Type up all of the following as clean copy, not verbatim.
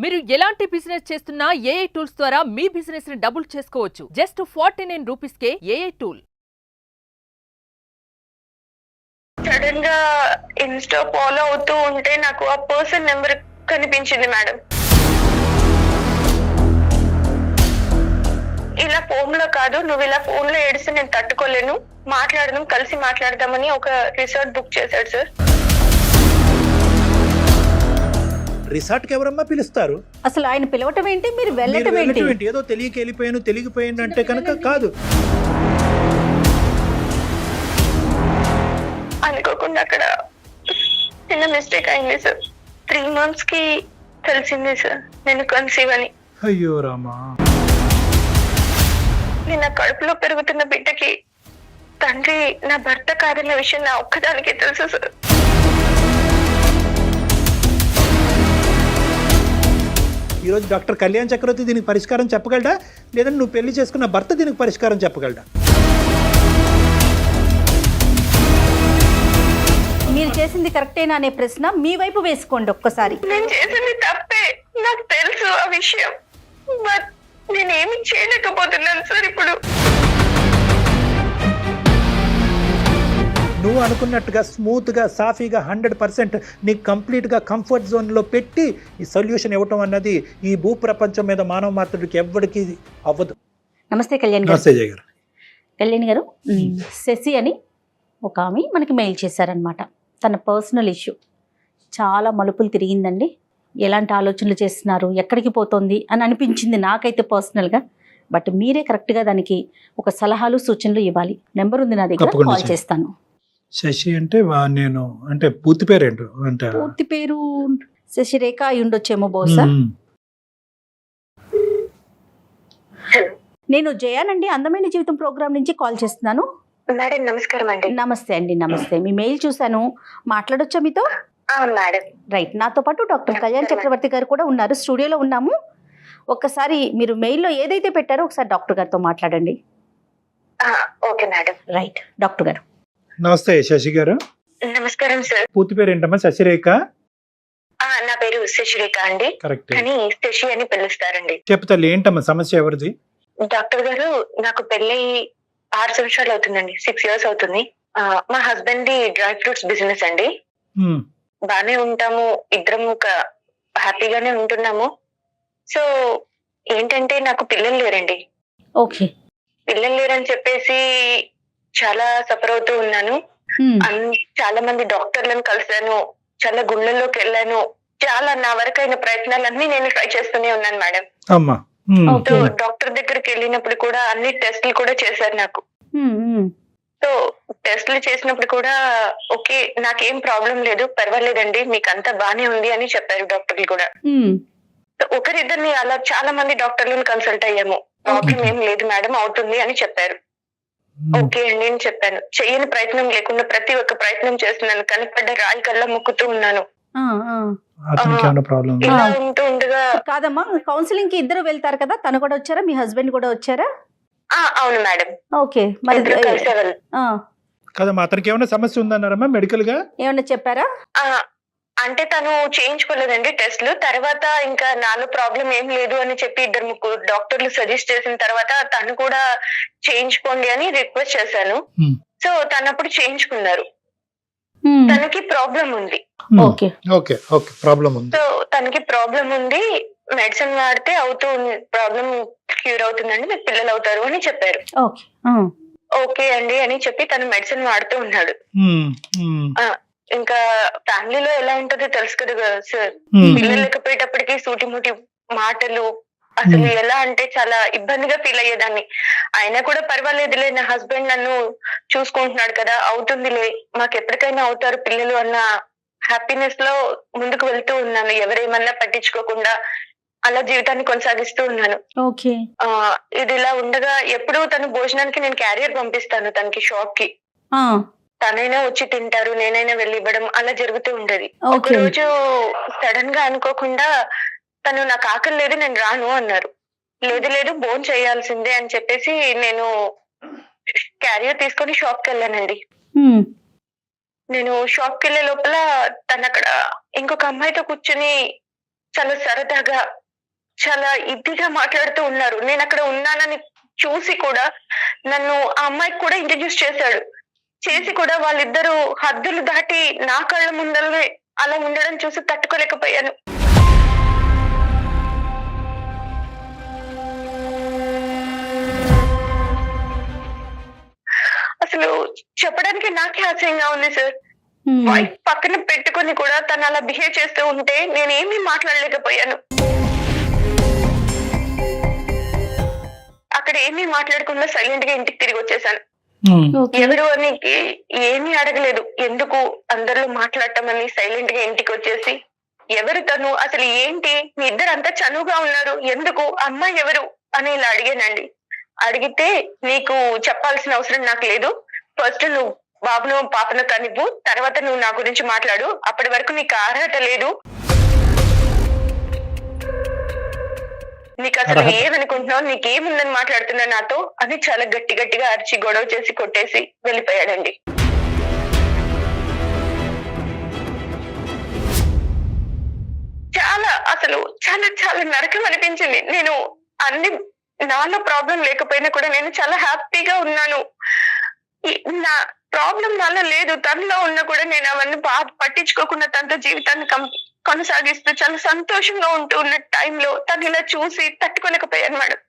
మీరు ఎలాంటి బిజినెస్ చేస్తున్నా ఏఐ టూల్స్ ద్వారా మీ బిజినెస్ ని డబుల్ చేసుకోవచ్చు. జస్ట్ 49 రూపీస్కే ఏఐ టూల్. సడన్ గా ఇన్స్టా ఫాలో అవుతూ ఉంటే నాకు ఆ పర్సన్ నెంబర్ కనిపించింది మేడం. ఇలా ఫోన్ లో కాదు, నువ్వు ఇలా ఫోన్ లో ఏడిస్తే నేను తట్టుకోలేను, మాట్లాడదాం, కలిసి మాట్లాడదామని ఒక రిసార్ట్ బుక్ చేశాడు సార్. రిసార్ట్ కి ఎవరమ్మా పిలుస్తారు? అసలు ఆయన పిలవటం ఏంటి, మీరు వెళ్ళటం ఏంటి? ఏదో తెలియకపోయాను అంటే కనుక కాదు. అనుకోకుండా అక్కడ చిన్న మిస్టేక్ అయింది సార్. 3 months కి తెలిసింది సార్ నేను కన్సీవ్ అని. అయ్యో రామా. నేను నా కడుపులో పెరుగుతున్న బిడ్డకి తండ్రి నా భర్త కాదన్న విషయం నా ఒక్కదానికే తెలుసు సార్. ఈరోజు డాక్టర్ కళ్యాణ్ చక్రవర్తి దీనికి పరిష్కారం చెప్పగలడా, లేదంటే నువ్వు పెళ్లి చేసుకున్న భర్త దీనికి పరిష్కారం చెప్పగలడా? మీరు చేసింది కరెక్టేనా అనే ప్రశ్న మీ వైపు వేసుకోండి ఒక్కసారి. నేను చేసింది తప్పే, నాకు తెలుసు ఆ విషయం, బట్ నేనేమి చేయలేకపోతున్నాను సార్. ఇప్పుడు నువ్వు అనుకున్నట్టుగా స్మూత్గా సాఫీగా 100% నీకు కంప్లీట్గా కంఫర్ట్ జోన్లో పెట్టి ఈ సొల్యూషన్ ఇవ్వటం అన్నది ఈ భూ ప్రపంచం మీద మానవ మాత్రుడికి ఎవ్వడికి అవ్వదు. నమస్తే కళ్యాణ్ గారు. నమస్తే జయ గారు. కళ్యాణ్ గారు, శశి అని ఒక ఆమె మనకి మెయిల్ చేశారనమాట. తన పర్సనల్ ఇష్యూ చాలా మలుపులు తిరిగిందండి. ఎలాంటి ఆలోచనలు చేస్తున్నారు, ఎక్కడికి పోతుంది అని అనిపించింది నాకైతే పర్సనల్గా. బట్ మీరే కరెక్ట్గా దానికి ఒక సలహాలు సూచనలు ఇవ్వాలి. నెంబర్ ఉంది నా దగ్గర, కాల్ చేస్తాను. శశి అంటే నేను అంటే పూర్తి పేరు ఏంటో అంటే పూర్తి పేరు శశిరేఖ అయి ఉండొచ్చేమో బహుశా. నేను జయానండి, అందమైన జీవితం ప్రోగ్రామ్ నుంచి కాల్ చేస్తున్నాను. మేడం నమస్కారం అండి. నమస్తే అండి. నమస్తే. మీ మెయిల్ చూశాను, మాట్లాడొచ్చా మీతో? Madam right. నాతో పాటు డాక్టర్ కళ్యాణ్ చక్రవర్తి గారు కూడా ఉన్నారు, స్టూడియోలో ఉన్నాము. ఒక్కసారి మీరు మెయిల్లో ఏదైతే పెట్టారో ఒకసారి డాక్టర్ గారితో మాట్లాడండి. Okay madam. రైట్ డాక్టర్ గారు. నమస్తే శశి గారు. నమస్కారం సార్. పూర్తి పేరు ఏంటమ్మా? శశిరేఖ? నా పేరు శశిరేఖ అండి, కరెక్ట్, కానీ శశి అని పిలుస్తారండి. చెప్తాను ఏంటమ్మా సమస్య, ఎవరిది? డాక్టర్ గారు, నాకు పెళ్ళి 6 సంవత్సరాలు అవుతుందండి, 6 years అవుతుంది. మా husband the dry fruits business అండి. బానే ఉంటాము, ఇద్దరం హ్యాపీగానే ఉంటున్నాము. సో ఏంటంటే నాకు పిల్లలు లేరండి. ఓకే. పిల్లలు లేరని చెప్పేసి చాలా సఫర్ అవుతూ ఉన్నాను. చాలా మంది డాక్టర్లను కలిసాను, చాలా గుళ్ళల్లోకి వెళ్ళాను, చాలా నా వరకైన ప్రయత్నాలన్నీ నేను ట్రై చేస్తూనే ఉన్నాను మేడం. డాక్టర్ దగ్గరికి వెళ్ళినప్పుడు కూడా అన్ని టెస్టులు కూడా చేశారు నాకు. సో టెస్టులు చేసినప్పుడు కూడా ఓకే, నాకేం ప్రాబ్లం లేదు, పర్వాలేదండి, మీకు అంతా బానే ఉంది అని చెప్పారు డాక్టర్లు కూడా. ఒకరిద్దరిని అలా చాలా మంది డాక్టర్లను కన్సల్ట్ అయ్యాము. ప్రాబ్లం ఏం లేదు మేడం, అవుతుంది అని చెప్పారు. ఓకే అండి అని చెప్పాను. చెయ్యని ప్రయత్నం లేకుండా ప్రతి ఒక్క ప్రయత్నం చేస్తున్నాను, కనపడ్డ రాయి కల్లా మొక్కుతూ ఉన్నాను. ఇలా ఉంటూ ఉండగా కాదమ్మా, కౌన్సిలింగ్ కి ఇద్దరు వెళ్తారు కదా, తను కూడా వచ్చారా, మీ హస్బెండ్ కూడా వచ్చారా? అవును మేడం. ఓకే. మరి కదమ్మా, అతనికి ఏమైనా సమస్య ఉందన్నారమ్మా మెడికల్ గా? ఏమన్నా చెప్పారా? అంటే తను చేయించుకోలేదండి టెస్ట్లు. తర్వాత ఇంకా నాలో ప్రాబ్లం ఏం లేదు అని చెప్పి 2-3 డాక్టర్లు సజెస్ట్ చేసిన తర్వాత తను కూడా చేయించుకోండి అని రిక్వెస్ట్ చేశాను. సో తను అప్పుడు చేయించుకున్నారు. తనకి ప్రాబ్లం ఉంది. సో తనకి ప్రాబ్లం ఉంది, మెడిసిన్ వాడితే ప్రాబ్లం క్యూర్ అవుతుందండి, మీకు పిల్లలు అవుతారు అని చెప్పారు. ఓకే అండి అని చెప్పి తను మెడిసిన్ వాడుతూ ఉన్నాడు. ఇంకా ఫ్యామిలీలో ఎలా ఉంటుందో తెలుసు కదా సార్, పిల్లలు లేకపోయేటప్పటికి సూటిముటి మాటలు, అసలు ఎలా అంటే చాలా ఇబ్బందిగా ఫీల్ అయ్యేదాన్ని. అయినా కూడా పర్వాలేదులే, నా హస్బెండ్ నన్ను చూసుకుంటున్నాడు కదా, అవుతుందిలే, మాకు ఎప్పటికైనా అవుతారు పిల్లలు అన్న హ్యాపీనెస్ లో ముందుకు వెళ్తూ ఉన్నాను, ఎవరేమన్నా పట్టించుకోకుండా అలా జీవితాన్ని కొనసాగిస్తూ ఉన్నాను. ఇది ఇలా ఉండగా ఎప్పుడు తను భోజనానికి నేను క్యారియర్ పంపిస్తాను తనకి, షాప్ కి. తనైనా వచ్చి తింటారు, నేనైనా వెళ్ళి ఇవ్వడం, అలా జరుగుతూ ఉండేది. ఒక రోజు సడన్ గా అనుకోకుండా తను నాకు ఆకలి లేదు, నేను రాను అన్నారు. లేదు భోజనం చేయాల్సిందే అని చెప్పేసి నేను క్యారియర్ తీసుకొని షాప్ కి వెళ్ళానండి. నేను షాప్ కి వెళ్లే లోపల తను అక్కడ ఇంకొక అమ్మాయితో కూర్చుని చాలా సరదాగా చాలా ఇదిగా మాట్లాడుతూ ఉన్నారు. నేను అక్కడ ఉన్నానని చూసి కూడా నన్ను ఆ అమ్మాయికి కూడా ఇంట్రడ్యూస్ చేశాడు. చేసి కూడా వాళ్ళిద్దరూ హద్దులు దాటి నా కళ్ళ ముందరనే అలా ఉండడం చూసి తట్టుకోలేకపోయాను. అసలు చెప్పడానికి నాకే ఆశ్చర్యంగా ఉంది సార్. వైఫ్ పక్కన పెట్టుకొని కూడా తను అలా బిహేవ్ చేస్తూ ఉంటే నేనేమీ మాట్లాడలేకపోయాను. అక్కడ ఏమీ మాట్లాడకుండా సైలెంట్ గా ఇంటికి తిరిగి వచ్చేసాను. ఎవరు అని ఏమీ అడగలేదు. ఎందుకు అందరిలో మాట్లాడటం అని సైలెంట్ గా ఇంటికి వచ్చేసి, ఎవరు తను, అసలు ఏంటి, మీ ఇద్దరు అంతా చనువుగా ఉన్నారు, ఎందుకు, అమ్మాయి ఎవరు అని ఇలా అడిగానండి. అడిగితే నీకు చెప్పాల్సిన అవసరం నాకు లేదు, ఫస్ట్ నువ్వు బాబును పాపను కనివ్వు, తర్వాత నువ్వు నా గురించి మాట్లాడు, అప్పటి వరకు నీకు అర్హత లేదు, నీకు అసలు ఏమనుకుంటున్నావు, నీకేముందని మాట్లాడుతున్నా నాతో అని చాలా గట్టి గట్టిగా అరిచి గొడవ చేసి కొట్టేసి వెళ్ళిపోయాడండి. చాలా అసలు చాలా చాలా నరకం అనిపించింది. నేను అన్ని నాలో ప్రాబ్లం లేకపోయినా కూడా నేను చాలా హ్యాపీగా ఉన్నాను. నా ప్రాబ్లం నాలో లేదు, తనలో ఉన్నా కూడా నేను అవన్నీ పట్టించుకోకుండా తనతో జీవితాన్ని కొనసాగిస్తూ చాలా సంతోషంగా ఉంటూ ఉన్న టైంలో తను ఇలా చూసి తట్టుకోలేకపోయాను మేడం.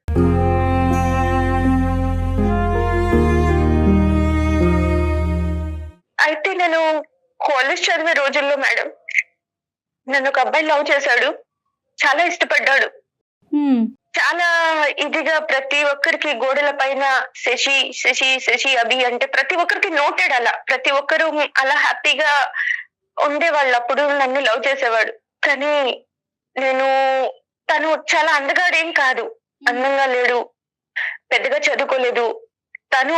అయితే నేను కాలేజ్ చదివే రోజుల్లో మేడం నన్ను ఒక అబ్బాయి లవ్ చేశాడు, చాలా ఇష్టపడ్డాడు. చాలా ఇదిగా ప్రతి ఒక్కరికి గోడల పైన శశి శశి శశి అభి అంటే ప్రతి ఒక్కరికి నోటెడ్, అలా ప్రతి ఒక్కరు అలా హ్యాపీగా ఉండేవాళ్ళు. అప్పుడు నన్ను లవ్ చేసేవాడు. కానీ తను చాలా అందగాడేం కాదు, అందంగా లేడు, పెద్దగా చదువుకోలేదు. తను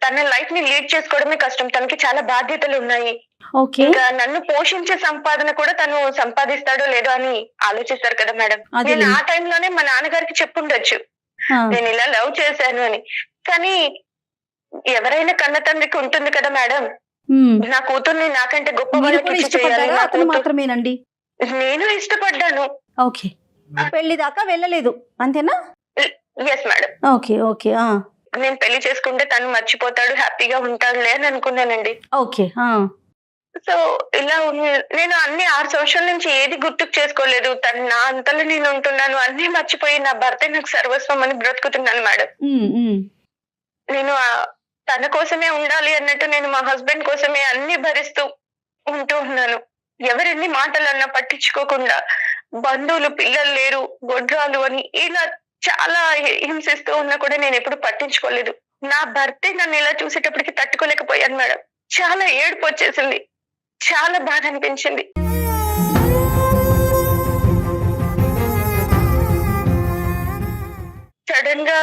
తన లైఫ్ ని లీడ్ చేసుకోవడమే కష్టం, తనకి చాలా బాధ్యతలు ఉన్నాయి. ఇంకా నన్ను పోషించే సంపాదన కూడా తను సంపాదిస్తాడో లేదో అని ఆలోచిస్తారు కదా మేడం. నేను ఆ టైంలోనే మా నాన్నగారికి చెప్పుండొచ్చు నేను ఇలా లవ్ చేశాను అని. కానీ ఎవరైనా కన్న తండ్రికి ఉంటుంది కదా మేడం, నా కూతుర్ని నాకంటే గొప్ప వాళ్ళకి మాత్రమేనండి. నేను ఇష్టపడ్డాను. ఓకే, పెళ్లి దాకా వెళ్ళలేదు అంతేనా? Yes madam. Okay okay. నేను పెళ్లి చేసుకుంటే తను మర్చిపోతాడు, హ్యాపీగా ఉంటాడులే అని అనుకున్నానండి. ఓకే. సో ఇలా నేను అన్ని 6 సంవత్సరాల నుంచి ఏది గుర్తుకు చేసుకోలేదు. తను నా అంతలో నేను ఉంటున్నాను, అన్ని మర్చిపోయి నా భర్తే నాకు సర్వస్వం అని బ్రతుకుతున్నాను మేడం. నేను తన కోసమే ఉండాలి అన్నట్టు నేను మా హస్బెండ్ కోసమే అన్ని భరిస్తూ ఉంటూ ఉన్నాను. ఎవరెన్ని మాటలు అన్నా పట్టించుకోకుండా, బంధువులు పిల్లలు లేరు, గొడ్రాలు అని ఇలా చాలా హింసిస్తూ ఉన్నా కూడా నేను ఎప్పుడు పట్టించుకోలేదు. నా భర్తే నన్ను ఇలా చూసేటప్పటికి తట్టుకోలేకపోయాను మేడం. చాలా ఏడుపు వచ్చేసింది, చాలా బాధ అనిపించింది. సడన్ గా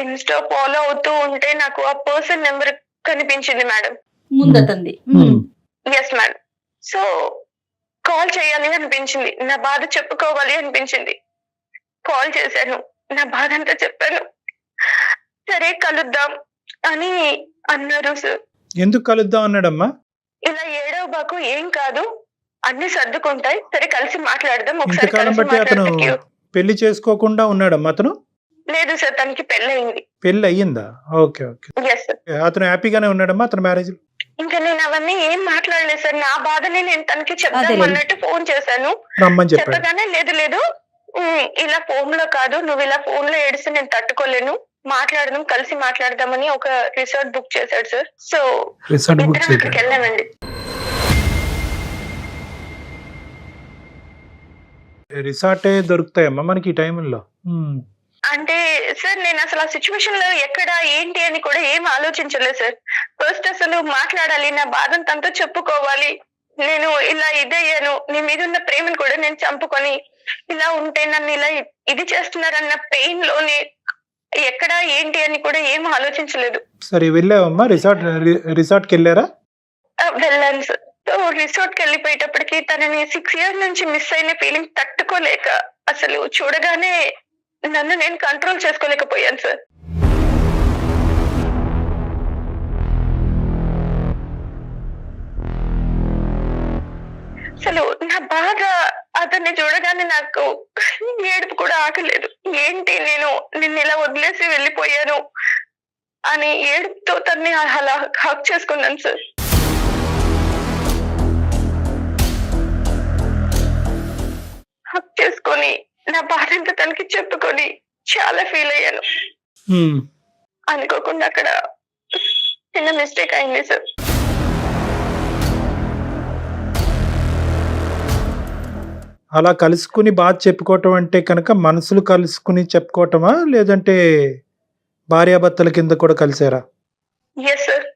ఇన్స్టా ఫాలో అవుతూ ఉంటే నాకు ఆ పర్సన్ నెంబర్ కనిపించింది మేడం, ముందతంది. Yes madam. సో కాల్ చేయాలి అనిపించింది, నా బాధ చెప్పుకోవాలి అనిపించింది. కాల్ చేశాను, నా బాధ అంతా చెప్పాను. సరే కలుద్దాం అని అన్నారు సార్. ఎందుకు కలుద్దాం అన్నాడమ్మా? ఇలా ఏడవ బాకు, ఏం కాదు, అన్ని సర్దుకుంటాయి, సరే కలిసి మాట్లాడదాం. ఇంతకాలం బట్టి అతను పెళ్లి చేసుకోకుండా ఉన్నాడమ్మా అతను? లేదు సార్, తనకి పెళ్లి అయింది. పెళ్లి అయ్యిందా? Okay okay. Yes sir. అతను హ్యాపీగానే ఉన్నాడమ్మా అతను మ్యారేజ్? ఇంకా నేను అవన్నీ ఏం మాట్లాడలేదు సార్. నా బాధని నేను తనకి చెప్దాం అన్నట్టు ఫోన్ చేశాను. చెప్పగానే లేదు ఇలా ఫోన్ లో కాదు, నువ్వు ఇలా ఫోన్ లో ఏడిస్తే నేను తట్టుకోలేను, మాట్లాడదాం, కలిసి మాట్లాడదామని ఒక రిసార్ట్ బుక్ చేశాడు సార్. సో అక్కడికి వెళ్ళామండి. రిసార్టే దొరుకుతాయమ్మా మనకి ఈ టైంలో? అంటే సార్ నేను అసలు ఆ సిచ్యువేషన్ లో ఎక్కడ ఏంటి అని కూడా ఏం ఆలోచించలేదు సార్. ఫస్ట్ అసలు మాట్లాడాలి, నా బాధను తనతో చెప్పుకోవాలి. నేను ఇలా ఇదయ్యాను, నీ మీద ఉన్న ప్రేమను కూడా నేను చంపుకొని ఇలా ఉంటే నన్ను ఇలా ఇది చేస్తున్నారన్న పెయిన్ లోనే ఎక్కడ ఏంటి అని కూడా ఏం ఆలోచించలేదు. సరే వెళ్ళావమ్మా రిసార్ట్ కి వెళ్ళారా? వెళ్ళాను సార్. సో రిసార్ట్ కి వెళ్ళిపోయేటప్పటికి తనని 6 years నుంచి మిస్ అయిన ఫీలింగ్ తట్టుకోలేక అసలు చూడగానే నన్ను నేను కంట్రోల్ చేసుకోలేకపోయాను సార్. అసలు నా బాధ అతన్ని చూడగానే నాకు ఏడుపు కూడా ఆగలేదు. ఏంటి నేను నిన్ను ఇలా వదిలేసి వెళ్ళిపోయాను అని ఏడుపుతో తన్ని అలా హక్ చేసుకున్నాను సార్. హక్ చేసుకొని నా బాధ అంతా తనకి చెప్పుకొని చాలా ఫీల్ అయ్యాను. అనుకోకుండా అక్కడ చిన్న మిస్టేక్ అయింది సార్. అలా కలుసుకుని బాధ చెప్పుకోవటం అంటే కనుక మనసులు కలుసుకుని చెప్పుకోవటమా, లేదంటే భార్యాభర్తల కింద కూడా కలిసారా? Yes sir.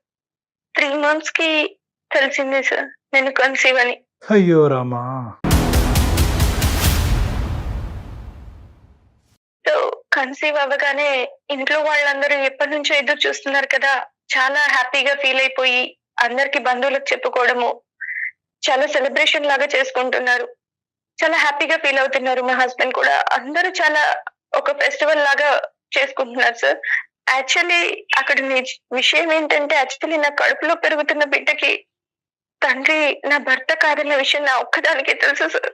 3 months కి తెలిసింది సార్ నేను కన్సీవ్ అని. అయ్యో రామా. సో కన్సీవ్ అవ్వగానే ఇంట్లో వాళ్ళందరూ ఎప్పటి నుంచో ఎదురు చూస్తున్నారు కదా, చాలా హ్యాపీగా ఫీల్ అయిపోయి అందరికి బంధువులకు చెప్పుకోవడము, చాలా సెలబ్రేషన్ లాగా చేసుకుంటున్నారు, చాలా హ్యాపీగా ఫీల్ అవుతున్నారు. మా హస్బెండ్ కూడా అందరూ చాలా ఒక ఫెస్టివల్ లాగా చేసుకుంటున్నారు సార్. యాక్చువల్లీ అక్కడ విషయం ఏంటంటే, యాక్చువల్లీ నా కడుపులో పెరుగుతున్న బిడ్డకి తండ్రి నా భర్త కాదన్న విషయం నా ఒక్కదానికే తెలుసు సార్.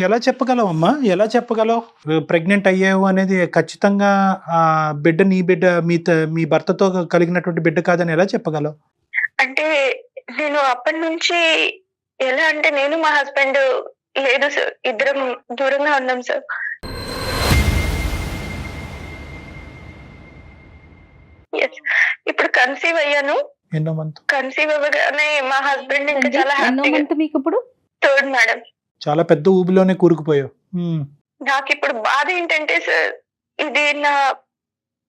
ఎలా చెప్పగలవు అమ్మా, ఎలా చెప్పగలవు ప్రెగ్నెంట్ అయ్యావు అనేది? ఖచ్చితంగా ఆ బిడ్డ నీ బిడ్డ, మీ భర్తతో కలిగినటువంటి బిడ్డ కాదని ఎలా చెప్పగలవు? అంటే నేను అప్పటి నుంచి ఎలా అంటే, నేను మా హస్బెండ్ లేదు సార్, ఇద్దరం దూరంగా ఉన్నాం సార్. ఇప్పుడు కన్సీవ్ అయ్యాను. ఎన్నో మంత్? కన్సీవ్ అవ్వగానే మా హస్బెండ్ ఇంకా చాలా హ్యాపీగా. మీకు ఇప్పుడు 3rd మేడం. చాలా పెద్ద ఊబిలోనే కూరుకుపోయావు. నాకు ఇప్పుడు బాధ ఏంటంటే సార్, ఇది నా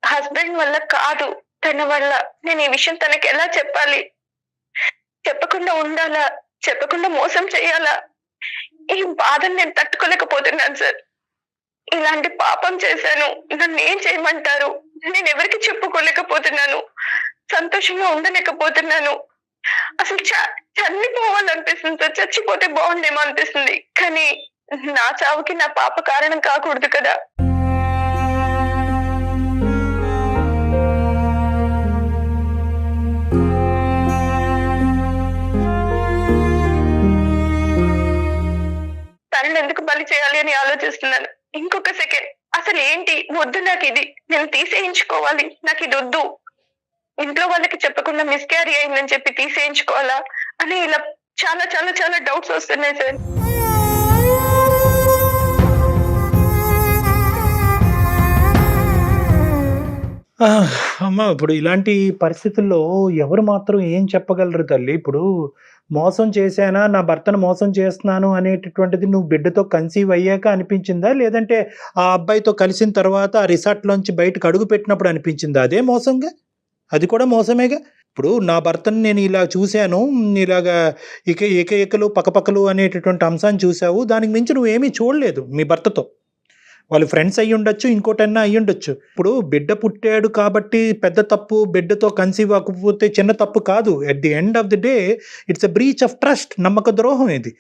హస్బెండ్ వల్ల కాదు, తన వల్ల. నేను ఈ విషయం తనకి ఎలా చెప్పాలి? చెప్పకుండా ఉండాలా, చెప్పకుండా మోసం చేయాలా? ఈ బాధను నేను తట్టుకోలేకపోతున్నాను సార్. ఇలాంటి పాపం చేశాను, నన్ను ఏం చేయమంటారు? నేను ఎవరికి చెప్పుకోలేకపోతున్నాను, సంతోషంగా ఉండలేకపోతున్నాను. అసలు చనిపోవాలనిపిస్తుంది సార్, చచ్చిపోతే బాగుండేమో అనిపిస్తుంది. కానీ నా చావుకి నా పాప కారణం కాకూడదు కదా. తనని ఎందుకు బలి చేయాలి అని ఆలోచిస్తున్నాను. ఇంకొక సెకండ్ అసలు ఏంటి వద్దు, నాకు ఇది నేను తీసేయించుకోవాలి, నాకు ఇది వద్దు, ఇంట్లో వాళ్ళకి చెప్పకుండా మిస్క్యారీ అయిందని చెప్పి తీసేయించుకోవాలా అని ఇలా చాలా చాలా చాలా డౌట్స్ వస్తున్నాయి సార్. అమ్మ, ఇప్పుడు ఇలాంటి పరిస్థితుల్లో ఎవరు మాత్రం ఏం చెప్పగలరు తల్లి? ఇప్పుడు మోసం చేశానా, నా భర్తను మోసం చేస్తున్నాను అనేటటువంటిది నువ్వు బిడ్డతో కన్సీవ్ అయ్యాక అనిపించిందా, లేదంటే ఆ అబ్బాయితో కలిసిన తర్వాత ఆ రిసార్ట్లోంచి బయటకు అడుగు పెట్టినప్పుడు అనిపించిందా? అదే మోసంగా, అది కూడా మోసమేగా. ఇప్పుడు నా భర్తను నేను ఇలా చూశాను, ఇలాగా ఏకలు పక్కపక్కలు అనేటటువంటి అంశాన్ని చూసావు, దానికి మించి నువ్వేమీ చూడలేదు మీ భర్తతో. వాళ్ళు ఫ్రెండ్స్ అయ్యి ఉండొచ్చు, ఇంకోటన్నా అయ్యి ఉండొచ్చు. ఇప్పుడు బిడ్డ పుట్టాడు కాబట్టి పెద్ద తప్పు, బిడ్డతో కన్సీవ్ అవ్వకపోతే చిన్న తప్పు కాదు. At the end of the day it's a breach of trust, నమ్మక ద్రోహం ఇది.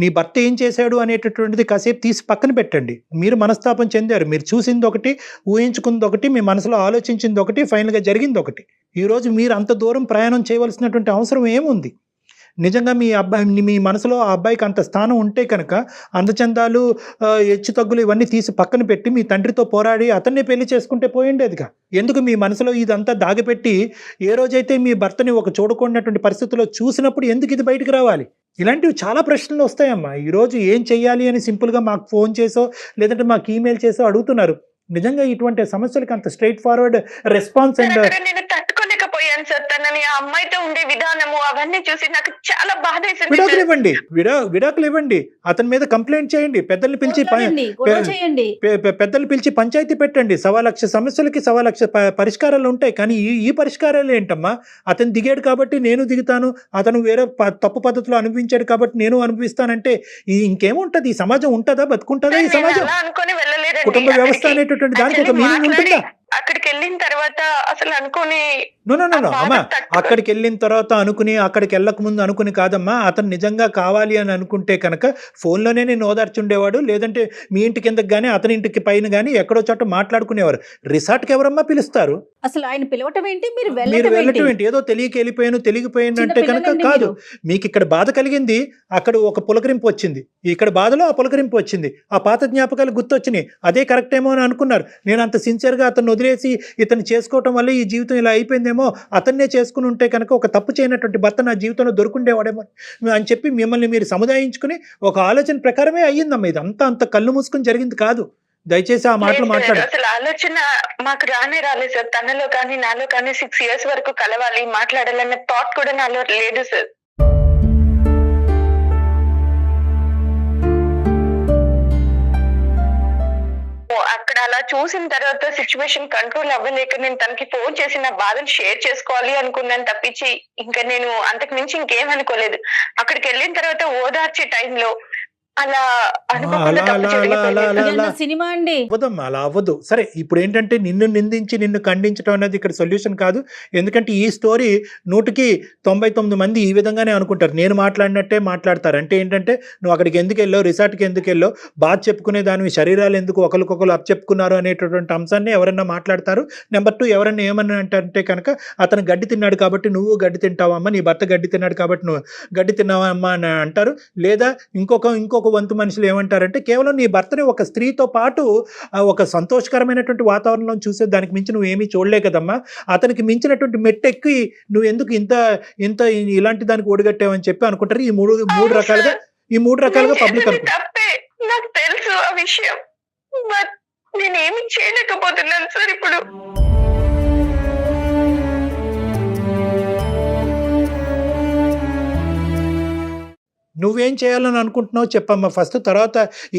నీ భర్త ఏం చేశాడు అనేటటువంటిది కాసేపు తీసి పక్కన పెట్టండి. మీరు మనస్తాపం చెందారు, మీరు చూసింది ఒకటి, ఊహించుకుంది ఒకటి, మీ మనసులో ఆలోచించింది ఒకటి, ఫైనల్గా జరిగింది ఒకటి. ఈరోజు మీరు అంత దూరం ప్రయాణం చేయవలసినటువంటి అవసరం ఏముంది? నిజంగా మీ మనసులో ఆ అబ్బాయికి అంత స్థానం ఉంటే కనుక అందచందాలు, హెచ్చు తగ్గులు ఇవన్నీ తీసి పక్కన పెట్టి మీ తండ్రితో పోరాడి అతన్నే పెళ్లి చేసుకుంటే పోయిండేదిగా. ఎందుకు మీ మనసులో ఇదంతా దాగిపెట్టి ఏ రోజైతే మీ భర్తని ఒక చూడకూడనటువంటి పరిస్థితుల్లో చూసినప్పుడు ఎందుకు ఇది బయటకు రావాలి? ఇలాంటివి చాలా ప్రశ్నలు వస్తాయమ్మా. ఈరోజు ఏం చెయ్యాలి అని సింపుల్గా మాకు ఫోన్ చేసో లేదంటే మాకు ఈమెయిల్ చేసో అడుగుతున్నారు. నిజంగా ఇటువంటి సమస్యలకి అంత స్ట్రైట్ ఫార్వర్డ్ రెస్పాన్స్ అండ్ నేను తట్టుకోలేకపోయాను సార్. తనని ఆ అమ్మాయితో ఉండే విధానము అవన్నీ చూసి నాకు చాలా బాధ వేసింది. విడాకులు ఇవ్వండి, అతని మీద కంప్లైంట్ చేయండి, పెద్దల్ని పిలిచి పంచాయతీ పెట్టండి. 1,00,000 సమస్యలకి 1,00,000 పరిష్కారాలు ఉంటాయి. కానీ ఈ పరిష్కారాలు ఏంటమ్మా? అతను దిగాడు కాబట్టి నేను దిగుతాను, అతను వేరే తప్పు పద్ధతిలో అనుభవించాడు కాబట్టి నేను అనుభవిస్తానంటే ఇంకేముంటది? ఈ సమాజం ఉంటుందా, బతుకుంటుందా? ఈ సమాజం, కుటుంబ వ్యవస్థ అనేటటువంటి దానికి ఒక మీనింగ్ ఉంటుందా? అక్కడికి వెళ్ళిన తర్వాత అసలు అనుకోని నో ఆ బాధ అమ్మా, తట్టుకో- అక్కడికి వెళ్ళిన తర్వాత అనుకుని అక్కడికి వెళ్ళక ముందు అనుకుని కాదమ్మా, అతను నిజంగా కావాలి అని అనుకుంటే కనుక ఫోన్లోనే నేను ఓదార్చుండేవాడు, లేదంటే మీ ఇంటి కిందకి కానీ అతని ఇంటికి పైన కానీ ఎక్కడో చోట మాట్లాడుకునేవారు. రిసార్ట్కి ఎవరమ్మా పిలుస్తారు? అసలు ఆయన పిలవటం ఏంటి, మీరు మీరు వెళ్ళటం వెళ్ళటం ఏంటి? ఏంటి? ఏదో తెలియకపోయాను తెలియకపోయాను చిన్న అంటే కనుక పిల్లలండి కాదు. మీరు. మీకు ఇక్కడ బాధ కలిగింది, అక్కడ ఒక పులకరింపు వచ్చింది, ఇక్కడ బాధలో ఆ పులకరింపు వచ్చింది, ఆ పాత జ్ఞాపకాలు గుర్తొచ్చినాయి, అదే కరెక్ట్ ఏమో అని అనుకున్నారు. నేను అంత సిన్సియర్గా అతను వదిలేసి ఇతను చేసుకోవటం వల్ల ఈ జీవితం ఇలా అయిపోయిందేమో, అతన్నే చేసుకుని ఉంటే కనుక ఒక తప్పు చేయనటువంటి భర్త నా జీవితంలో దొరుకుండేవాడేమో అని చెప్పి మిమ్మల్ని మీరు సముదాయించుకుని ఒక ఆలోచన ప్రకారమే అయ్యిందమ్మా. ఇది అంత కళ్ళు మూసుకుని జరిగింది కాదు. దయచేసి ఆ మాటలు లేదు మాట్లాడు. సార్, అసలు ఆలోచన మాకు రాలేదు సార్. తనలో కానీ నాలో కానీ 6 years వరకు కలవాలి, మాట్లాడాలన్న థాట్ కూడా నాలో లేదు సార్. అక్కడ అలా చూసిన తర్వాత సిచ్యువేషన్ కంట్రోల్ అవ్వలేక నేను తనకి ఫోన్ చేసి నా బాధను షేర్ చేసుకోవాలి అనుకున్నాను తప్పించి ఇంకా నేను అంతకు మించి ఇంకేం అనుకోలేదు. అక్కడికి వెళ్ళిన తర్వాత ఓదార్చే టైంలో అలా అనుకోకుండా అలా, తప్పు అలా, జరిగిపోయింది. అలా, అలా, ఇదన్నా సినిమా అండి. అవ్వదమ్మా, అలా అవ్వదు. సరే, ఇప్పుడు ఏంటంటే నిన్ను నిందించి నిన్ను ఖండించడం అనేది ఇక్కడ సొల్యూషన్ కాదు. ఎందుకంటే ఈ స్టోరీ 199 మంది ఈ విధంగానే అనుకుంటారు, నేను మాట్లాడినట్టే మాట్లాడతారు. అంటే ఏంటంటే నువ్వు అక్కడికి ఎందుకు వెళ్ళావు, రిసార్ట్కి ఎందుకు వెళ్ళావు, బాధ చెప్పుకునే దాని శరీరాలు ఎందుకు ఒకరికొకరు అప్పచెప్పుకున్నారు అనేటటువంటి అంశాన్ని ఎవరన్నా మాట్లాడతారు. నెంబర్ 2, ఎవరన్నా ఏమన్నా అంటే కనుక అతను గడ్డి తిన్నాడు కాబట్టి నువ్వు గడ్డి తింటావమ్మా, నీ భర్త గడ్డి తిన్నాడు కాబట్టి నువ్వు గడ్డి తిన్నావమ్మా అని అంటారు. లేదా ఇంకొక వంతు మనుషులు ఏమంటారంటే కేవలం నీ భర్తని ఒక స్త్రీతో పాటు ఒక సంతోషకరమైనటువంటి వాతావరణంలో చూసే దానికి మించి నువ్వు ఏమీ చూడలే కదమ్మా, అతనికి మించినటువంటి మెట్టెక్కి నువ్వు ఎందుకు ఇంత ఇలాంటి దానికి ఒడిగట్టావని చెప్పి అనుకుంటారు. ఈ మూడు రకాలుగా పబ్లిక్ అనుకుంటారు. తప్పే, నాకు తెలుసు ఆ విషయం, బట్ నేనేమి చేయలేకపోతున్నాను సార్ ఇప్పుడు. నువ్వేం చేయాలని అనుకుంటున్నావు చెప్పమ్మా ఫస్ట్, తర్వాత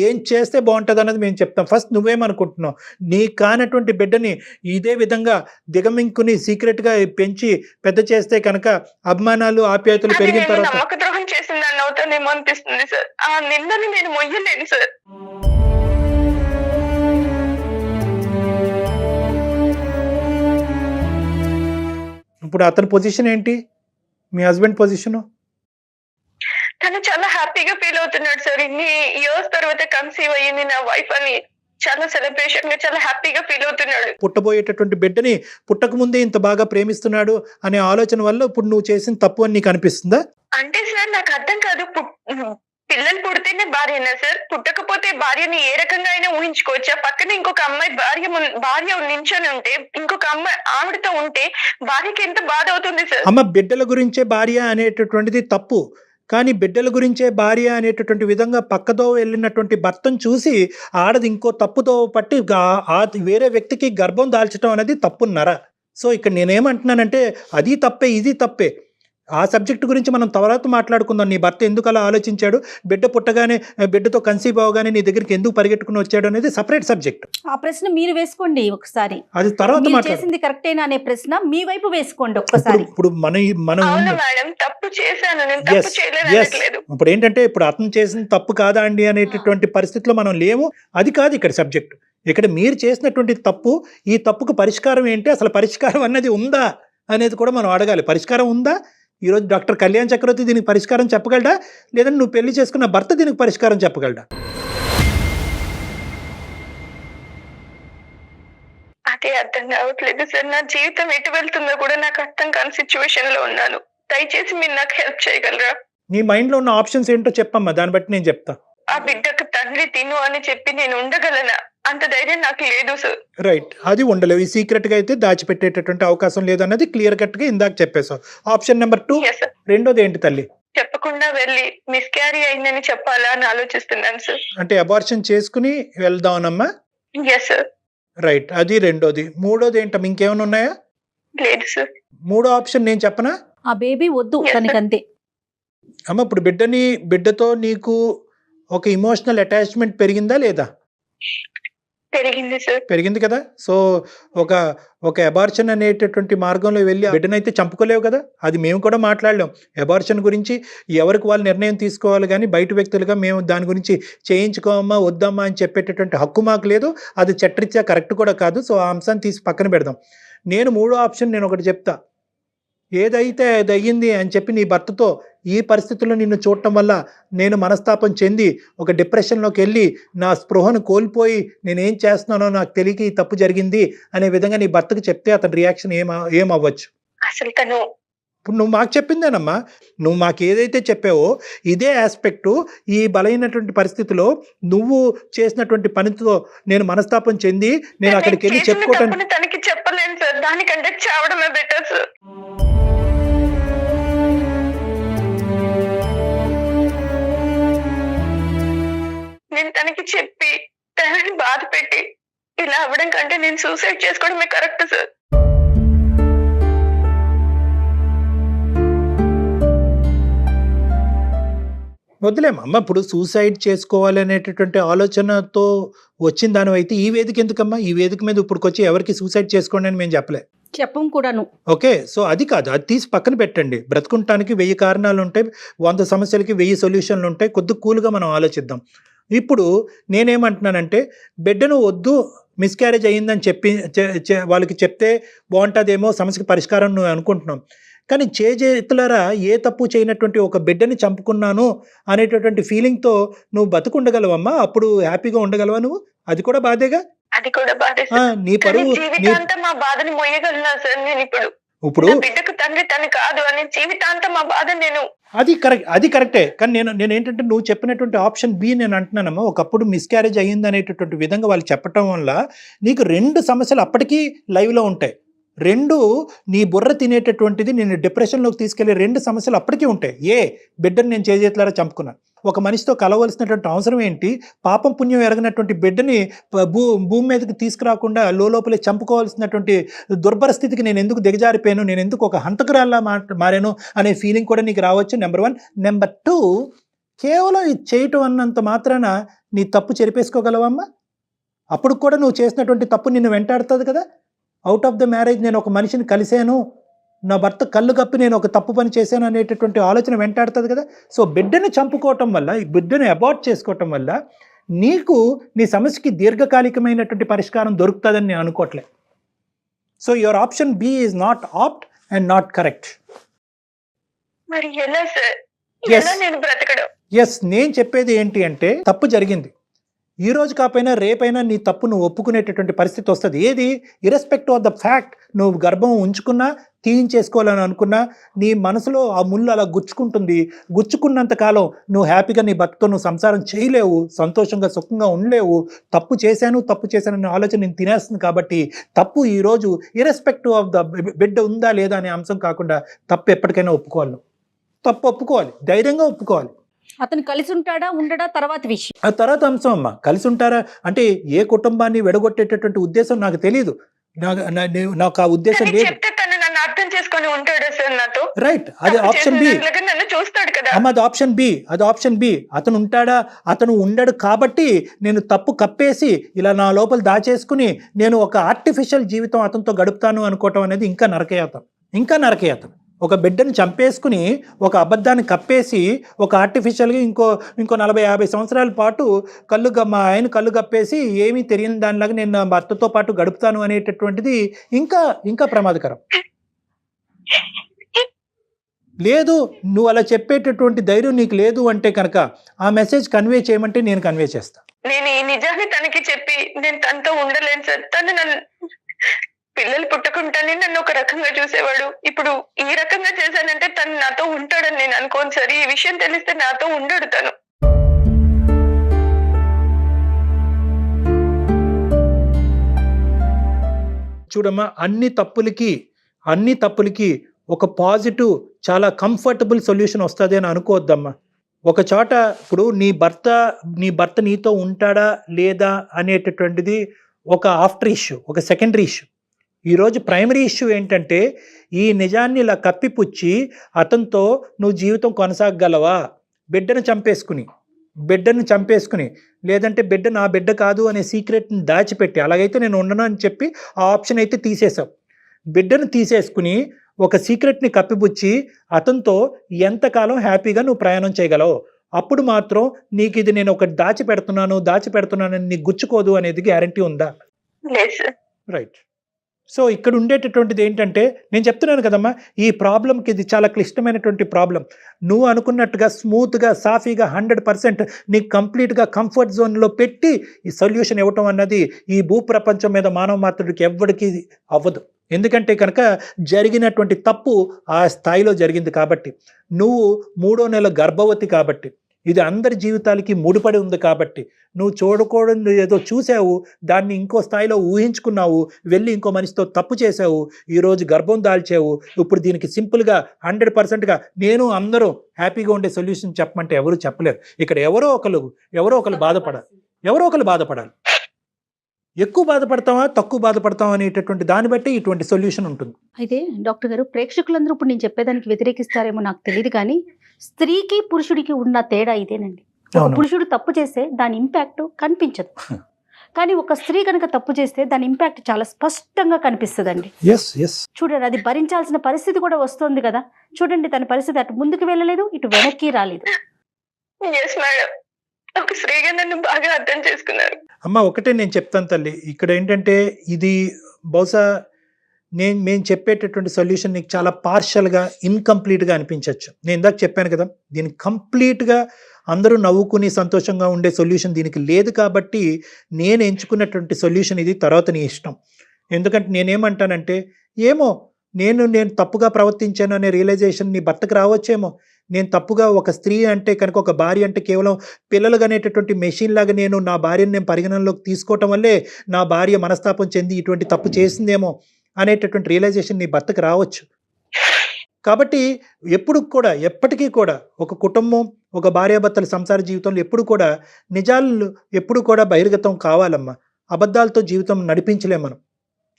ఏం చేస్తే బాగుంటుంది అన్నది మేము చెప్తాం. ఫస్ట్ నువ్వేమనుకుంటున్నావు? నీ కానటువంటి బిడ్డని ఇదే విధంగా దిగమింకుని సీక్రెట్గా పెంచి పెద్ద చేస్తే కనుక అభిమానాలు ఆప్యాయతలు అది పెరిగిన నేను తర్వాత నమ్మక ద్రోహం చేసిన దాన్ని అవుతానేమో అనిపిస్తుంది సార్. ఆ నిందని నేను మొయ్యలేను సార్. ఇప్పుడు అతని పొజిషన్ ఏంటి, మీ హస్బెండ్ పొజిషను? తను చాలా హ్యాపీగా ఫీల్ అవుతున్నాడు సార్. ఇన్ని ఇయర్స్ తర్వాత కన్సీవ్ అయ్యింది నా వైఫ్ అని చాలా సెలబ్రేషన్ గా చాలా హ్యాపీగా ఫీల్ అవుతున్నాడు. పుట్టబోయేటటువంటి బిడ్డని పుట్టక ముందే ఇంత బాగా ప్రేమిస్తున్నాడు అనే ఆలోచన వల్ల ఇప్పుడు నువ్వు చేసిన తప్పు అని నీకు అనిపిస్తుందా? అంటే సార్ నాకు అర్థం కాదు, పిల్లలు పుడితేనే భార్యనా సార్? పుట్టకపోతే భార్యని ఏ రకంగా అయినా ఊహించుకోవచ్చా? పక్కన ఇంకొక అమ్మాయి భార్య నించొని ఉంటే ఇంకొక అమ్మాయి ఆవిడతో ఉంటే భార్యకి ఎంత బాధ అవుతుంది సార్? అమ్మ, బిడ్డల గురించే భార్య అనేటటువంటిది తప్పు, కానీ బిడ్డల గురించే భార్య అనేటటువంటి విధంగా పక్కదో వెళ్ళినటువంటి భర్తను చూసి ఆడది ఇంకో తప్పుతో పట్టి వేరే వ్యక్తికి గర్భం దాల్చడం అనేది తప్పున్నారా? సో ఇక్కడ నేనేమంటున్నానంటే అది తప్పే, ఇది తప్పే. ఆ సబ్జెక్ట్ గురించి మనం తర్వాత మాట్లాడుకుందాం. నీ భర్త ఎందుకు అలా ఆలోచించాడు, బిడ్డ పుట్టగానే బిడ్డతో కన్సీవ్ అవగానే నీ దగ్గరికి ఎందుకు పరిగెట్టుకుని వచ్చాడు అనేది సపరేట్ సబ్జెక్ట్. ఆ ప్రశ్న మీరు వేసుకోండి ఒకసారి, అది తర్వాత మీరు మాట్లాడు. చేసింది కరెక్టేనా అనే ప్రశ్న మీ వైపు వేసుకోండి ఒక్కసారి. ఇప్పుడు మనం అవును మేడం, తప్పు చేశాను, నేను తప్పు చేయలేదు అనట్లేదు. ఇప్పుడు ఏంటంటే ఇప్పుడు అతను చేసిన తప్పు కాదా అండి అనేటటువంటి పరిస్థితిలో మనం లేము. అది కాదు ఇక్కడ సబ్జెక్ట్. ఇక్కడ మీరు చేసినటువంటి తప్పు, ఈ తప్పుకు పరిష్కారం ఏంటి, అసలు పరిష్కారం అన్నది ఉందా అనేది కూడా మనం అడగాలి. పరిష్కారం ఉందా? ఈరోజు డాక్టర్ కళ్యాణ్ చక్రవర్తి దీనికి పరిష్కారం చెప్పగలడా, లేదంటే నువ్వు పెళ్లి చేసుకున్న భర్త దీనికి పరిష్కారం చెప్పగలడా? అదే అర్థం కావట్లేదు సార్. నా జీవితం ఎటు వెళ్తుందో కూడా నాకు అర్థం కాని సిచ్యువేషన్ లో ఉన్నాను. దయచేసి మీరు నాకు హెల్ప్ చేయగలరా? నీ మైండ్లో ఉన్న ఆప్షన్స్ ఏంటో చెప్పమ్మా, దాన్ని బట్టి నేను చెప్తా. ఆ బిడ్డకు తండ్రి తిను అని చెప్పి నేను ఉండగలనా? అంత ధైర్యం నాకు లేదు సార్. రైట్, అది ఉండలేవు. ఈ సీక్రెట్గా అయితే దాచిపెట్టేటటువంటి అవకాశం లేదన్నది క్లియర్ కట్గా ఇందాక చెప్పేశావు. Option number 2, Yes, sir. రెండోది ఏంటి తల్లి? చెప్పకుండా వెళ్ళి మిస్క్యారీ అయిందని చెప్పాలా అని ఆలోచిస్తున్నాను సార్. అంటే అబార్షన్ చేసుకుని వెళ్దామనమ్మా? Yes sir. రైట్, అది రెండోది. మూడోది ఏంటమ్మా, ఇంకేమైనా ఉన్నాయా? లేదు సార్. మూడో ఆప్షన్ నేను చెప్పనా? ఆ బేబీ వద్దు Yes, sir. తనకంతే. అమ్మ, ఇప్పుడు బిడ్డతో నీకు ఒక ఇమోషనల్ అటాచ్మెంట్ పెరిగిందా లేదా? పెరిగింది సార్. పెరిగింది కదా. సో ఒక ఒక అబార్షన్ అనేటటువంటి మార్గంలో వెళ్ళి ఆ బిడ్డనైతే చంపుకోలేవు కదా. అది మేము కూడా మాట్లాడలేం అబార్షన్ గురించి. ఎవరికి వాళ్ళు నిర్ణయం తీసుకోవాలి, కానీ బయట వ్యక్తులుగా మేము దాని గురించి చేయించుకోమా వద్దమ్మా అని చెప్పేటటువంటి హక్కు మాకు లేదు. అది చట్టరీత్యా కరెక్ట్ కూడా కాదు. సో ఆ అంశాన్ని తీసి పక్కన పెడదాం. నేను మూడో ఆప్షన్ నేను ఒకటి చెప్తా. ఏదైతే అది అయ్యింది అని చెప్పి నీ భర్తతో ఈ పరిస్థితుల్లో నిన్ను చూడటం వల్ల నేను మనస్తాపం చెంది ఒక డిప్రెషన్లోకి వెళ్ళి నా స్పృహను కోల్పోయి నేనేం చేస్తున్నానో నాకు తెలియక ఈ తప్పు జరిగింది అనే విధంగా నీ భర్తకు చెప్తే అతని రియాక్షన్ ఏమవ్వచ్చు? అసలు తను ఇప్పుడు నువ్వు మాకు చెప్పిందేనమ్మా, నువ్వు మాకు ఏదైతే చెప్పావో ఇదే ఆస్పెక్టు ఈ బలైనటువంటి పరిస్థితిలో నువ్వు చేసినటువంటి పనితో నేను మనస్తాపం చెంది నేను అక్కడికి వెళ్ళి చెప్పుకోవటానికి తనకి చెప్పలేను సార్. దానికంటే చావడమే బెటర్ సార్. నేను తనకి చెప్పి తనని బాధ పెట్టి ఇలా అవ్వడం కంటే నేను సూసైడ్ చేసుకోవడమే కరెక్ట్ సార్. వద్దులేమమ్మా. ఇప్పుడు సూసైడ్ చేసుకోవాలనేటటువంటి ఆలోచనతో వచ్చిన దానివైతే ఈ వేదిక ఎందుకమ్మా? ఈ వేదిక మీద ఇప్పుడుకొచ్చి ఎవరికి సూసైడ్ చేసుకోండి అని మేము చెప్పం కూడాను. ఓకే, సో అది కాదు, అది తీసి పక్కన పెట్టండి. బ్రతుకుంటానికి 1000 కారణాలు ఉంటాయి, 100 సమస్యలకి 1000 సొల్యూషన్లు ఉంటాయి. కొద్ది కూల్గా మనం ఆలోచిద్దాం. ఇప్పుడు నేనేమంటున్నానంటే బిడ్డను వద్దు, మిస్క్యారేజ్ అయ్యిందని చెప్పి వాళ్ళకి చెప్తే బాగుంటుందేమో, సమస్యకి పరిష్కారం నువ్వు అనుకుంటున్నాం. కానీ చేతులారా ఏ తప్పు చేయనటువంటి ఒక బిడ్డని చంపుకున్నాను అనేటటువంటి ఫీలింగ్తో నువ్వు బతుకుండగలవమ్మా? అప్పుడు హ్యాపీగా ఉండగలవా నువ్వు? అది కూడా బాధేగా. అది కూడా బాధ. నీ పరువు జీవితాంతం మా బాధని మొయ్యగలనా సార్ నేను? ఇప్పుడు బిడ్డకు తండ్రి తను కాదు అని జీవితాంతం మా బాధ నేను. అది కరెక్టే. కానీ నేను ఏంటంటే నువ్వు చెప్పినటువంటి ఆప్షన్ బి నేను అంటున్నానమ్మా. ఒకప్పుడు మిస్క్యారేజ్ అయ్యింది అనేటటువంటి విధంగా వాళ్ళు చెప్పటం వల్ల నీకు 2 సమస్యలు అప్పటికీ లైవ్లో ఉంటాయి. 2 నీ బుర్ర తినేటటువంటిది నేను డిప్రెషన్లోకి తీసుకెళ్లే 2 సమస్యలు అప్పటికీ ఉంటాయి. బిడ్డను నేను చేతులారా చంపుకున్నాను. ఒక మనిషితో కలవలసినటువంటి అవసరం ఏంటి? పాపం పుణ్యం ఎరగినటువంటి బిడ్డని భూమి మీదకి తీసుకురాకుండా లోపలే చంపుకోవాల్సినటువంటి దుర్భర స్థితికి నేను ఎందుకు దిగజారిపోయాను, నేను ఎందుకు ఒక హంతకురాల్లా మారాను అనే ఫీలింగ్ కూడా నీకు రావచ్చు. నెంబర్ 1. నెంబర్ 2, కేవలం ఇది చేయటం అన్నంత మాత్రాన నీ తప్పు చెరిపేసుకోగలవమ్మా? అప్పుడు కూడా నువ్వు చేసినటువంటి తప్పు నిన్ను వెంటాడుతుంది కదా. అవుట్ ఆఫ్ ద మ్యారేజ్ నేను ఒక మనిషిని కలిశాను, నా భర్త కళ్ళు కప్పి నేను ఒక తప్పు పని చేశాను అనేటటువంటి ఆలోచన వెంటాడుతుంది కదా. సో బిడ్డని చంపుకోవటం వల్ల, ఈ బిడ్డని అబార్ట్ చేసుకోవటం వల్ల నీకు నీ సమస్యకి దీర్ఘకాలికమైనటువంటి పరిష్కారం దొరుకుతుందని నేను అనుకోవట్లే. So your option B is not apt and not correct. మరి ఎలా సార్? ఎలా నేను బ్రతకడం? ఎస్, నేను చెప్పేది ఏంటి అంటే తప్పు జరిగింది. ఈ రోజు కాకపోయినా రేపైనా నీ తప్పు నువ్వు ఒప్పుకునేటటువంటి పరిస్థితి వస్తుంది. ఏది ఇర్రెస్పెక్టివ్ ఆఫ్ ద ఫ్యాక్ట్ నువ్వు గర్భం ఉంచుకున్నా, తీయించేసుకోవాలని అనుకున్నా, నీ మనసులో ఆ ముళ్ళు అలా గుచ్చుకుంటుంది. గుచ్చుకున్నంత కాలం నువ్వు హ్యాపీగా నీ భర్తతో నువ్వు సంసారం చేయలేవు, సంతోషంగా సుఖంగా ఉండలేవు. తప్పు చేశాననే ఆలోచన నేను తినేస్తుంది. కాబట్టి తప్పు ఈరోజు ఇర్రెస్పెక్టివ్ ఆఫ్ ద బిడ్డ ఉందా లేదా అనే అంశం కాకుండా తప్పు ఎప్పటికైనా ఒప్పుకోవాలి. తప్పు ఒప్పుకోవాలి, ధైర్యంగా ఒప్పుకోవాలి. అతను కలిసి ఉంటాడా ఉండడా తర్వాత విషయం, ఆ తర్వాత అంశం అమ్మా. కలిసి ఉంటారా అంటే ఏ కుటుంబాన్ని విడగొట్టేటటువంటి ఉద్దేశం నాకు తెలియదు. నాకు ఆ ఉద్దేశం లేదు. అర్థం చేసుకొని ఉంటాడు సార్ నాతో. రైట్, అది ఆప్షన్ బి. నన్ను చూస్తాడు కదా అమ్మ, అది ఆప్షన్ బి. అతను ఉంటాడా? అతను ఉండడు కాబట్టి నేను తప్పు కప్పేసి ఇలా నా లోపల దాచేసుకుని నేను ఒక ఆర్టిఫిషియల్ జీవితం అతనితో గడుపుతాను అనుకోవటం అనేది ఇంకా నరకయాతం. ఒక బిడ్డను చంపేసుకుని ఒక అబద్ధాన్ని కప్పేసి ఒక ఆర్టిఫిషియల్గా ఇంకో 40-50 సంవత్సరాల పాటు మా ఆయన కళ్ళు కప్పేసి ఏమీ తెలియని దానిలాగా నేను నా భర్తతో పాటు గడుపుతాను అనేటటువంటిది ఇంకా ప్రమాదకరం. లేదు, నువ్వు అలా చెప్పేటటువంటి ధైర్యం నీకు లేదు అంటే కనుక ఆ మెసేజ్ కన్వే చేయమంటే నేను కన్వే చేస్తాను. నేను ఈ నిజాన్ని తనకి చెప్పి నేను తనతో ఉండలేను సార్. తను నన్ను పిల్లలు పుట్టకుండానే నన్ను ఒక రకంగా చూసేవాడు. ఇప్పుడు ఈ రకంగా చేశానంటే తను నాతో ఉంటాడని నేను అనుకోను సార్. ఈ విషయం తెలిస్తే నాతో ఉండడు తను. చూడమ్మా, అన్ని తప్పులకి ఒక పాజిటివ్, చాలా కంఫర్టబుల్ సొల్యూషన్ వస్తుంది అని అనుకోవద్దమ్మా. ఒక చోట ఇప్పుడు నీ భర్త నీతో ఉంటాడా లేదా అనేటటువంటిది ఒక ఆఫ్టర్ ఇష్యూ, ఒక సెకండరీ ఇష్యూ. ఈరోజు ప్రైమరీ ఇష్యూ ఏంటంటే ఈ నిజాన్ని ఇలా కప్పిపుచ్చి అతనితో నువ్వు జీవితం కొనసాగగలవా? బిడ్డను చంపేసుకుని బిడ్డను చంపేసుకుని, లేదంటే బిడ్డ నా బిడ్డ కాదు అనే సీక్రెట్ని దాచిపెట్టి, అలాగైతే నేను ఉండను అని చెప్పి ఆ ఆప్షన్ అయితే తీసేసావు. బిడ్డను తీసేసుకుని ఒక సీక్రెట్ని కప్పిపుచ్చి అతనితో ఎంతకాలం హ్యాపీగా నువ్వు ప్రయాణం చేయగలవు? అప్పుడు మాత్రం నీకు ఇది నేను ఒకటి దాచిపెడుతున్నానని నీకు గుచ్చుకోదు అనేది గ్యారంటీ ఉందా? లేదు సార్. రైట్. సో ఇక్కడ ఉండేటటువంటిది ఏంటంటే, నేను చెప్తున్నాను కదమ్మా, ఈ ప్రాబ్లంకి ఇది చాలా క్లిష్టమైనటువంటి ప్రాబ్లం. నువ్వు అనుకున్నట్టుగా స్మూత్గా సాఫీగా 100% నీకు కంప్లీట్గా కంఫర్ట్ జోన్లో పెట్టి ఈ సొల్యూషన్ ఇవ్వటం అన్నది ఈ భూప్రపంచం మీద మానవ మాత్రుడికి ఎవ్వడికి అవ్వదు. ఎందుకంటే కనుక జరిగినటువంటి తప్పు ఆ స్థాయిలో జరిగింది కాబట్టి, నువ్వు 3వ నెల గర్భవతి కాబట్టి, ఇది అందరి జీవితాలకి ముడిపడి ఉంది కాబట్టి, నువ్వు చూడకూడదు ఏదో చూసావు, దాన్ని ఇంకో స్థాయిలో ఊహించుకున్నావు, వెళ్ళి ఇంకో మనిషితో తప్పు చేసావు, ఈరోజు గర్భం దాల్చావు. ఇప్పుడు దీనికి సింపుల్గా 100%గా నేను అందరూ హ్యాపీగా ఉండే సొల్యూషన్ చెప్పమంటే ఎవరు చెప్పలేరు. ఇక్కడ ఎవరో ఒకరు బాధపడాలి. ఎక్కువ బాధపడతావా తక్కువ బాధపడతావా అనేటటువంటి దాన్ని బట్టి ఇటువంటి సొల్యూషన్ ఉంటుంది. అయితే డాక్టర్ గారు, ప్రేక్షకులందరూ ఇప్పుడు నేను చెప్పేదానికి వ్యతిరేకిస్తారేమో నాకు తెలియదు, కానీ స్త్రీకి పురుషుడికి ఉన్న తేడా ఇదేనండి. ఒక పురుషుడు తప్పు చేస్తే దాని ఇంపాక్ట్ కనిపించదు, కానీ ఒక స్త్రీ కనుక తప్పు చేస్తే దాని ఇంపాక్ట్ చాలా స్పష్టంగా కనిపిస్తుందండి. చూడండి, అది భరించాల్సిన పరిస్థితి కూడా వస్తుంది కదా. చూడండి, తన పరిస్థితి అటు ముందుకు వెళ్ళలేదు, ఇటు వెనక్కి రాలేదు. ఒక స్త్రీగా నన్ను బాగా అర్థం చేసుకున్నారు. అమ్మ, ఒకటే నేను చెప్తాను తల్లి, ఇక్కడ ఏంటంటే ఇది బహుశా మేము చెప్పేటటువంటి సొల్యూషన్ నీకు చాలా పార్షల్గా ఇన్కంప్లీట్గా అనిపించవచ్చు. నేను ఇందాక చెప్పాను కదా, దీనికి కంప్లీట్గా అందరూ నవ్వుకుని సంతోషంగా ఉండే సొల్యూషన్ దీనికి లేదు కాబట్టి నేను ఎంచుకున్నటువంటి సొల్యూషన్ ఇది. తర్వాత నీ ఇష్టం. ఎందుకంటే నేనేమంటానంటే, ఏమో నేను తప్పుగా ప్రవర్తించాను అనే రియలైజేషన్ నీ భర్తకు రావచ్చేమో. నేను తప్పుగా, ఒక స్త్రీ అంటే కనుక, ఒక భార్య అంటే కేవలం పిల్లలు అనేటటువంటి మెషిన్ లాగా నేను నా భార్యను నేను పరిగణనలోకి తీసుకోవటం వల్లే నా భార్య మనస్తాపం చెంది ఇటువంటి తప్పు చేసిందేమో అనేటటువంటి రియలైజేషన్ నీ భర్తకు రావచ్చు. కాబట్టి ఎప్పటికీ కూడా ఒక కుటుంబం, ఒక భార్యాభర్తల సంసార జీవితంలో ఎప్పుడు కూడా నిజాలు ఎప్పుడు కూడా బహిర్గతం కావాలమ్మా. అబద్ధాలతో జీవితం నడిపించలేం మనం.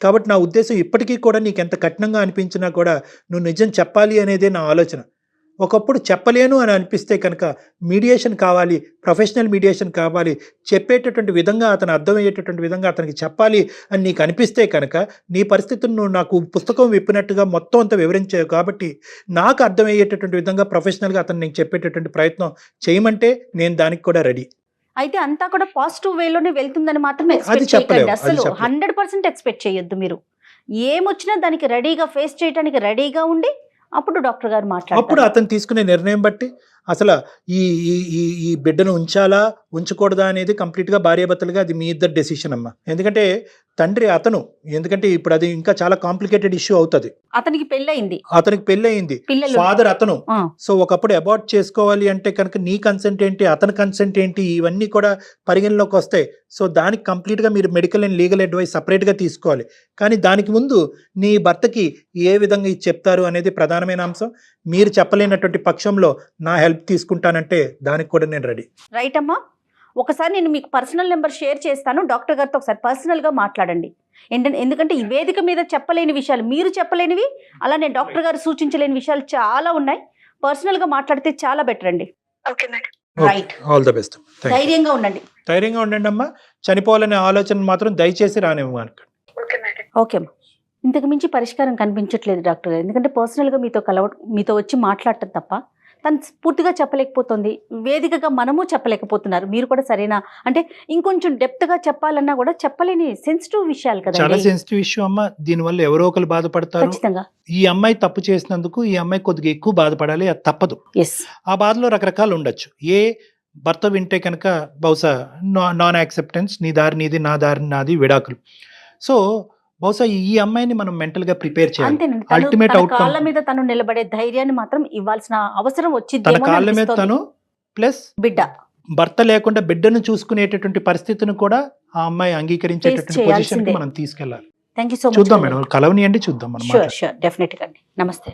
కాబట్టి నా ఉద్దేశం, ఇప్పటికీ కూడా నీకు ఎంత కఠినంగా అనిపించినా కూడా నువ్వు నిజం చెప్పాలి అనేదే నా ఆలోచన. ఒకప్పుడు చెప్పలేను అని అనిపిస్తే కనుక మీడియేషన్ కావాలి, ప్రొఫెషనల్ మీడియేషన్ కావాలి, చెప్పేటటువంటి విధంగా అతను అర్థమయ్యేటటువంటి విధంగా అతనికి చెప్పాలి అని నీకు అనిపిస్తే కనుక నీ పరిస్థితులను నువ్వు నాకు పుస్తకం విప్పినట్టుగా మొత్తం అంతా వివరించావు కాబట్టి నాకు అర్థమయ్యేటటువంటి విధంగా ప్రొఫెషనల్గా అతను నీకు చెప్పేటటువంటి ప్రయత్నం చేయమంటే నేను దానికి కూడా రెడీ. అయితే అంతా కూడా పాజిటివ్ వేలోనే వెళ్తుందని మాత్రం ఎక్స్పెక్ట్ చేయకండి. అసలు 100% ఎక్స్పెక్ట్ చేయొద్దు. మీరు ఏమొచ్చినా దానికి రెడీగా ఫేస్ చేయడానికి రెడీగా ఉండి అప్పుడు డాక్టర్ గారు మాట్లాడారు. అప్పుడు అతను తీసుకునే నిర్ణయం బట్టి అసలు ఈ బిడ్డను ఉంచాలా ఉంచకూడదా అనేది కంప్లీట్గా భార్యాభర్తలుగా అది మీ ఇద్దరు డెసిషన్ అమ్మా. ఎందుకంటే తండ్రి అతను, ఎందుకంటే ఇప్పుడు అది ఇంకా చాలా కాంప్లికేటెడ్ ఇష్యూ అవుతుంది. అతనికి పెళ్ళయింది, ఫాదర్ అతను. సో ఒకప్పుడు అబార్ట్ చేసుకోవాలి అంటే కనుక నీ కన్సెంట్ ఏంటి, అతని కన్సెంట్ ఏంటి, ఇవన్నీ కూడా పరిగణలోకి వస్తాయి. సో దానికి కంప్లీట్గా మీరు మెడికల్ అండ్ లీగల్ అడ్వైస్ సపరేట్గా తీసుకోవాలి. కానీ దానికి ముందు నీ భర్తకి ఏ విధంగా ఇది చెప్తారు అనేది ప్రధానమైన అంశం. మీరు చెప్పలేనటువంటి పక్షంలో నా హెల్ప్ తీసుకుంటానంటే దానికి కూడా నేను రెడీ. రైట్ అమ్మా. ఒకసారి నేను మీకు పర్సనల్ నెంబర్ షేర్ చేస్తాను. డాక్టర్ గారితో ఒకసారి పర్సనల్గా మాట్లాడండి. ఎందుకంటే ఈ వేదిక మీద చెప్పలేని విషయాలు, మీరు చెప్పలేనివి, అలానే డాక్టర్ గారు సూచించలేని విషయాలు చాలా ఉన్నాయి. పర్సనల్గా మాట్లాడితే చాలా బెటర్ అండి. రైట్. All the best. ధైర్యంగా ఉండండి అమ్మా. చనిపోవాలనే ఆలోచన మాత్రం దయచేసి రానివ్వండి. ఓకే అమ్మా. ఇంతకు మించి పరిష్కారం కనిపించట్లేదు డాక్టర్ గారు. ఎందుకంటే పర్సనల్గా మీతో వచ్చి మాట్లాడటం తప్ప తను పూర్తిగా చెప్పలేకపోతుంది. వేదికగా మనము చెప్పలేకపోతున్నారు. మీరు కూడా సరైన, అంటే ఇంకొంచెం డెప్త్గా చెప్పాలన్నా కూడా చెప్పలేని సెన్సిటివ్ విషయాలు కదా. చాలా సెన్సిటివ్ ఇష్యూ అమ్మా. దీనివల్ల ఎవరో ఒకరు బాధపడతారు. ఖచ్చితంగా ఈ అమ్మాయి తప్పు చేసినందుకు ఈ అమ్మాయి కొద్దిగా ఎక్కువ బాధపడాలి, అది తప్పదు. ఆ బాధలో రకరకాలు ఉండొచ్చు. భర్త వింటే కనుక బహుశా నాన్ యాక్సెప్టెన్స్, నీ దారి నీది, నా దారి నాది, విడాకులు. సో బహుశా ఈ అమ్మాయిని మనం మెంటల్ గా ప్రిపేర్ చేయాలి. అల్టిమేట్ అవుట్కమ్, కాళ్ళ మీద తను నిలబడే ధైర్యాన్ని మాత్రం ఇవ్వాల్సిన అవసరం వచ్చింది. తన కాళ్ళ మీద తను ప్లస్ బిడ్డ, భర్త లేకుండా బిడ్డను చూసుకునేటటువంటి పరిస్థితిని కూడా ఆ అమ్మాయి అంగీకరించేటటువంటి పొజిషన్ కి మనం తీసుకెళ్ళాలి. Thank you so much. చూద్దాం మేడం, కలవనియండి, చూద్దాం మనం. షూర్ డెఫినెట్ గా. నమస్తే.